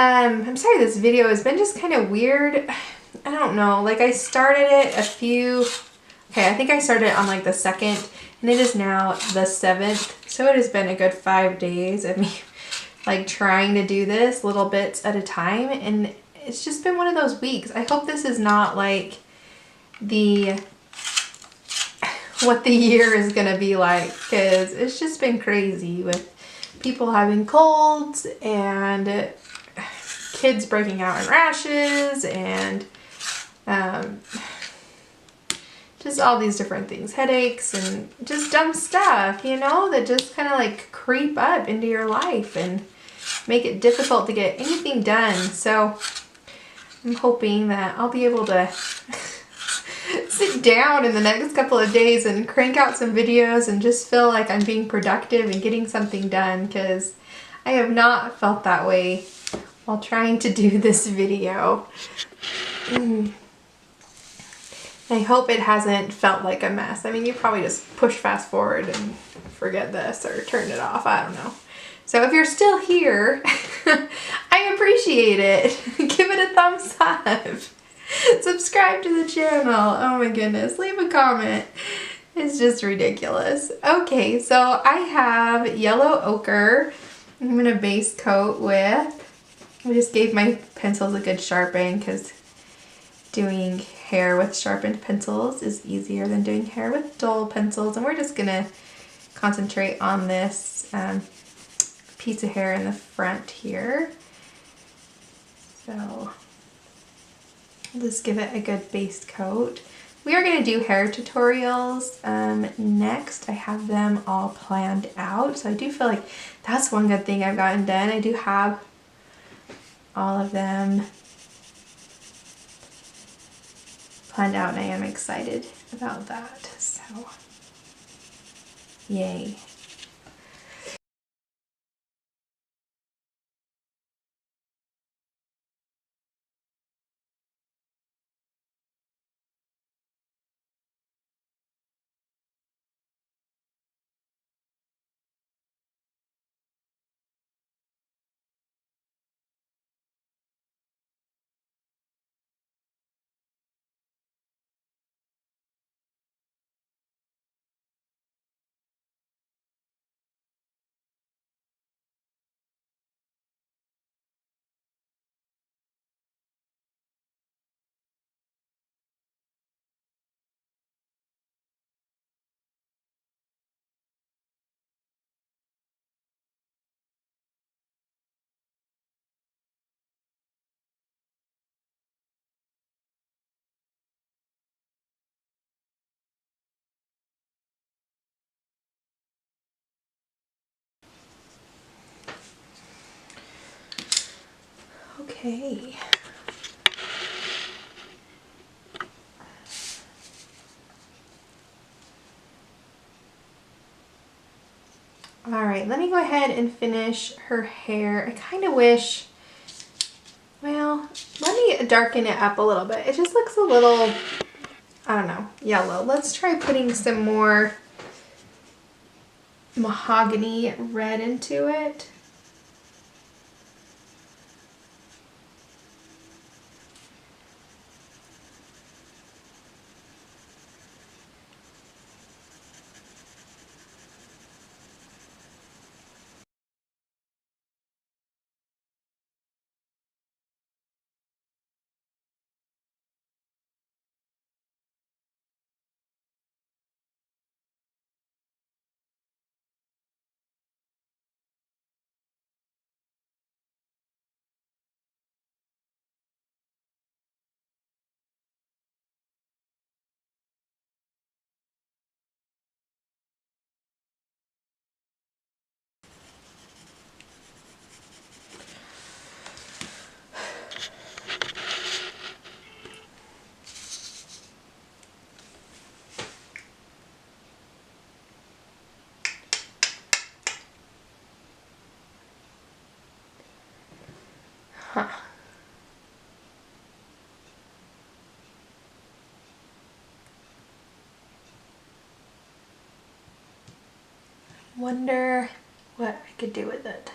I'm sorry this video has been just kind of weird. I don't know, like I started it I think I started it on like the 2nd and it is now the 7th. So it has been a good 5 days of me like trying to do this little bits at a time, and it's just been one of those weeks. I hope this is not like what the year is gonna be like, because it's just been crazy with people having colds and kids breaking out in rashes and just all these different things, headaches and just dumb stuff, you know, that just kind of like creep up into your life and make it difficult to get anything done. So I'm hoping that I'll be able to sit down in the next couple of days and crank out some videos and just feel like I'm being productive and getting something done, because I have not felt that way while trying to do this video. I hope it hasn't felt like a mess. I mean, you probably just push fast forward and forget this or turn it off. I don't know. So if you're still here, I appreciate it. Give it a thumbs up. Subscribe to the channel. Oh my goodness. Leave a comment. It's just ridiculous. Okay, so I have yellow ochre. I'm going to base coat with. I just gave my pencils a good sharpen because doing hair with sharpened pencils is easier than doing hair with dull pencils. And we're just going to concentrate on this piece of hair in the front here. So I'll just give it a good base coat. We are going to do hair tutorials next. I have them all planned out. So I do feel like that's one good thing I've gotten done. I do have all of them planned out and I am excited about that. So yay. Okay. All right, let me go ahead and finish her hair. I kind of wish, well, let me darken it up a little bit. It just looks a little, I don't know, yellow. Let's try putting some more mahogany red into it. Huh. Wonder what I could do with it.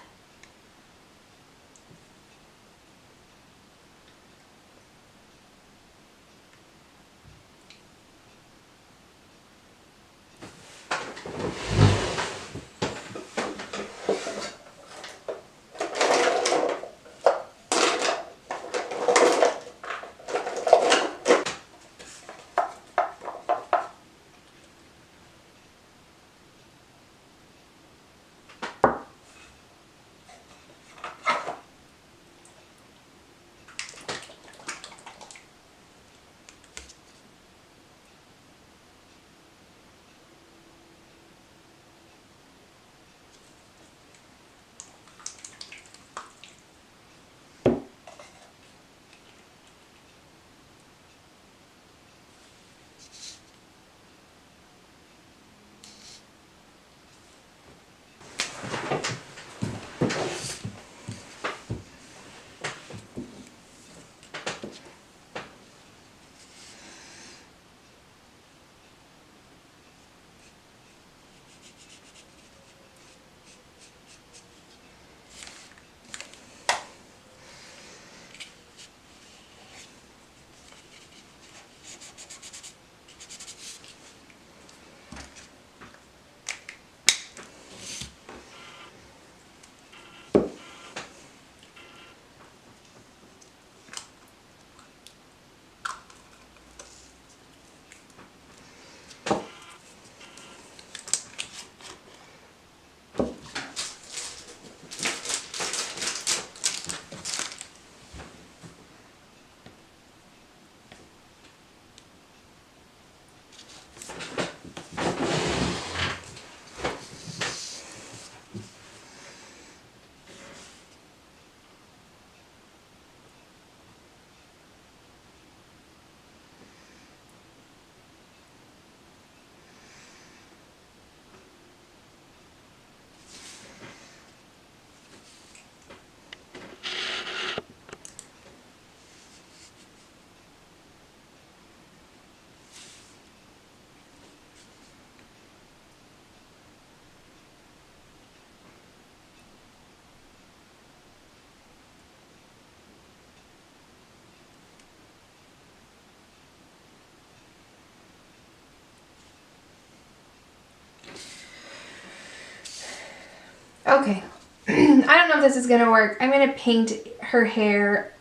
Okay, I don't know if this is gonna work. I'm gonna paint her hair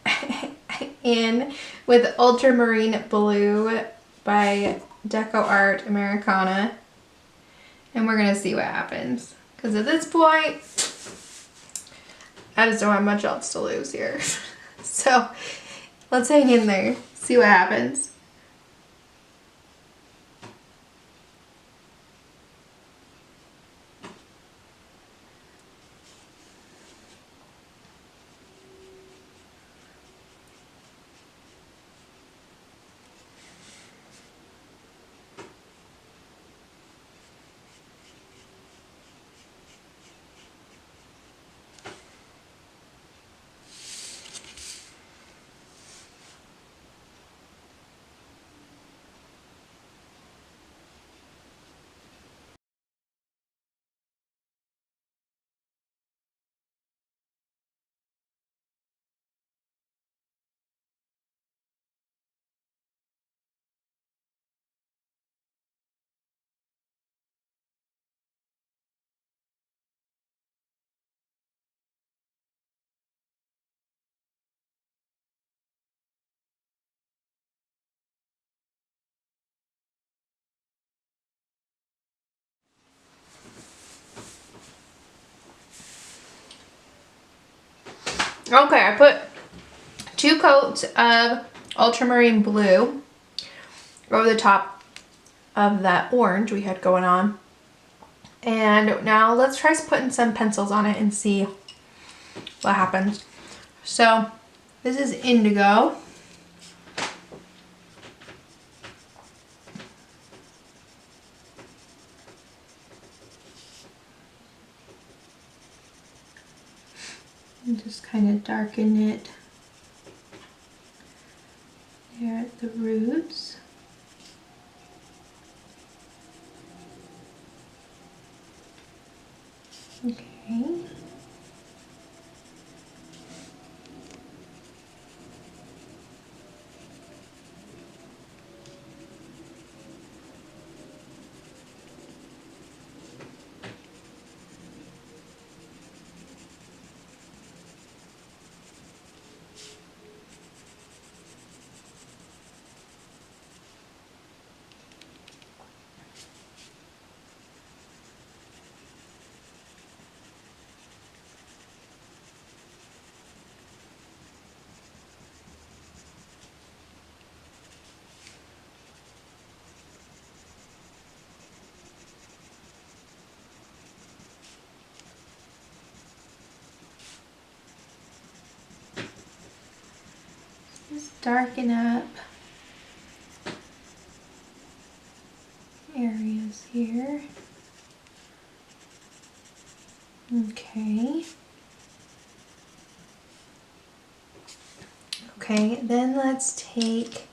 in with Ultramarine Blue by Deco Art Americana, and we're gonna see what happens. Because at this point, I just don't have much else to lose here. So let's hang in there, see what happens. Okay, I put 2 coats of Ultramarine Blue over the top of that orange we had going on. And now let's try putting some pencils on it and see what happens. So this is Indigo. And just kind of darken it there at the roots. Okay. Just darken up areas here. Okay. Okay, then let's take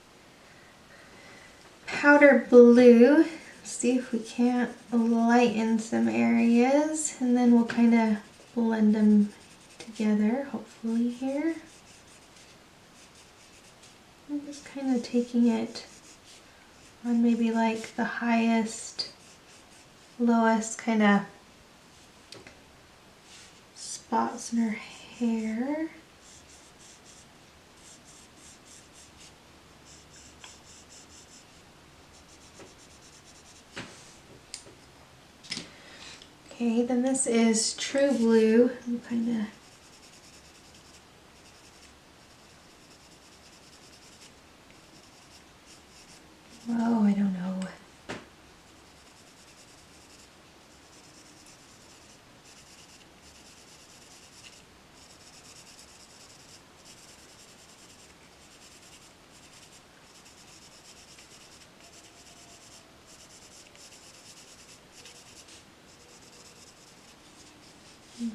powder blue, see if we can't lighten some areas, and then we'll kind of blend them together, hopefully here. I'm just kind of taking it on maybe like the highest, lowest kind of spots in her hair. Okay, then this is True Blue. I'm kind of oh, I don't know.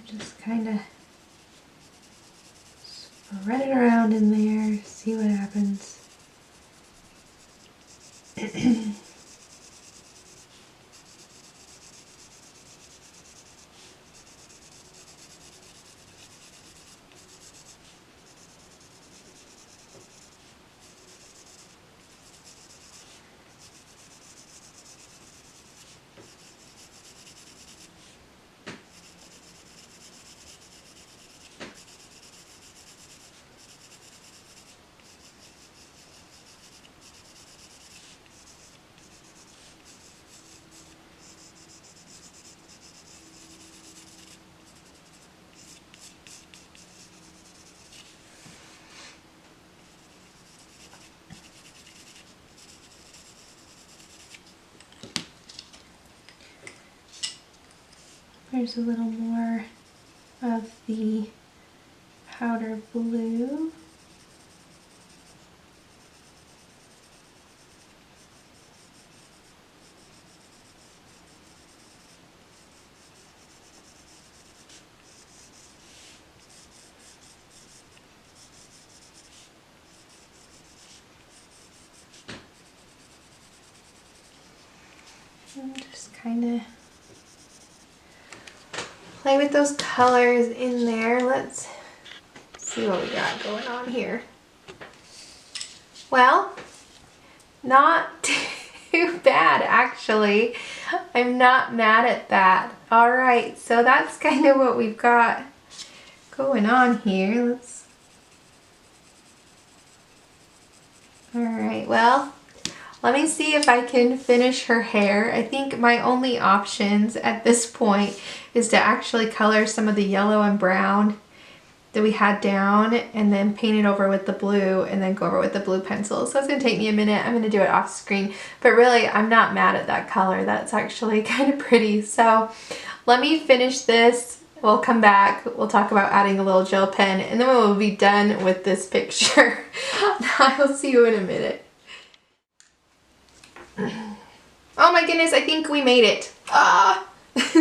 Just kind of spread it around in there, see what happens. There's a little more of the powder blue. And just kind of play with those colors in there. Let's see what we got going on here. Well, not too bad actually. I'm not mad at that. All right, so that's kind of what we've got going on here. All right, well, let me see if I can finish her hair. I think my only options at this point is to actually color some of the yellow and brown that we had down and then paint it over with the blue and then go over with the blue pencil. So it's gonna take me a minute. I'm gonna do it off screen, but really I'm not mad at that color. That's actually kind of pretty. So let me finish this. We'll come back. We'll talk about adding a little gel pen and then we'll be done with this picture. I will see you in a minute. Oh my goodness, I think we made it.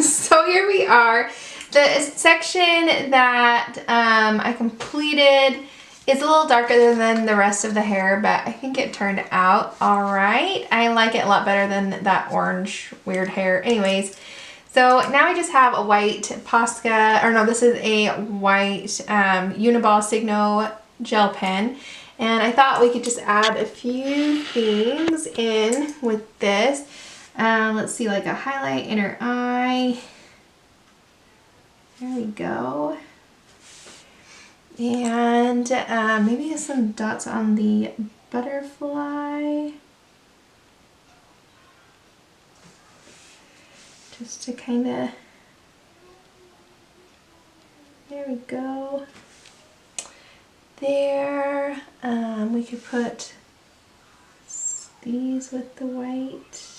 So here we are. The section that I completed is a little darker than the rest of the hair, but I think it turned out all right. I like it a lot better than that orange weird hair. Anyways, so now I just have a white Posca, or no, this is a white Uniball Signo gel pen. And I thought we could just add a few things in with this. Let's see, like a highlight, inner eye. There we go. And maybe some dots on the butterfly. Just to kind of, there we go. There. We could put these with the white.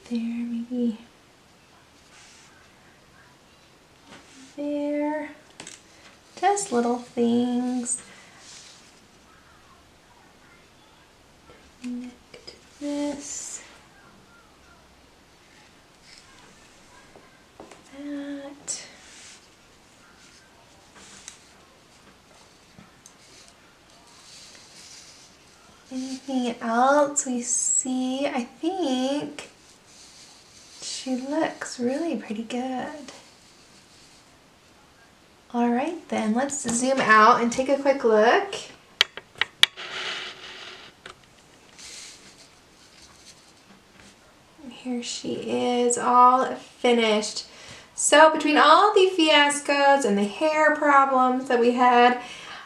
There, maybe there. Just little things. Connect this. That. Anything else we see? I think she looks really pretty good. All right then, let's zoom out and take a quick look. Here she is, all finished. So between all the fiascos and the hair problems that we had,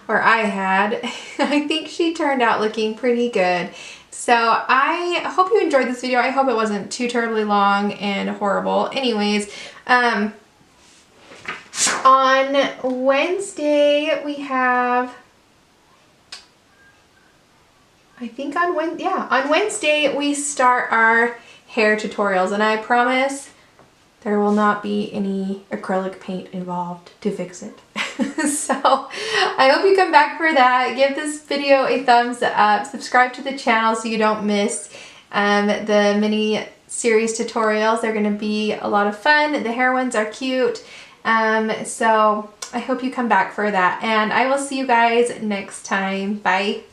or I had, I think she turned out looking pretty good. So I hope you enjoyed this video. I hope it wasn't too terribly long and horrible. Anyways, on Wednesday we have, I think on Wednesday we start our hair tutorials, and I promise there will not be any acrylic paint involved to fix it. So I hope you come back for that. Give this video a thumbs up, subscribe to the channel so you don't miss the mini series tutorials. They're going to be a lot of fun. The hair ones are cute. So I hope you come back for that, and I will see you guys next time. Bye.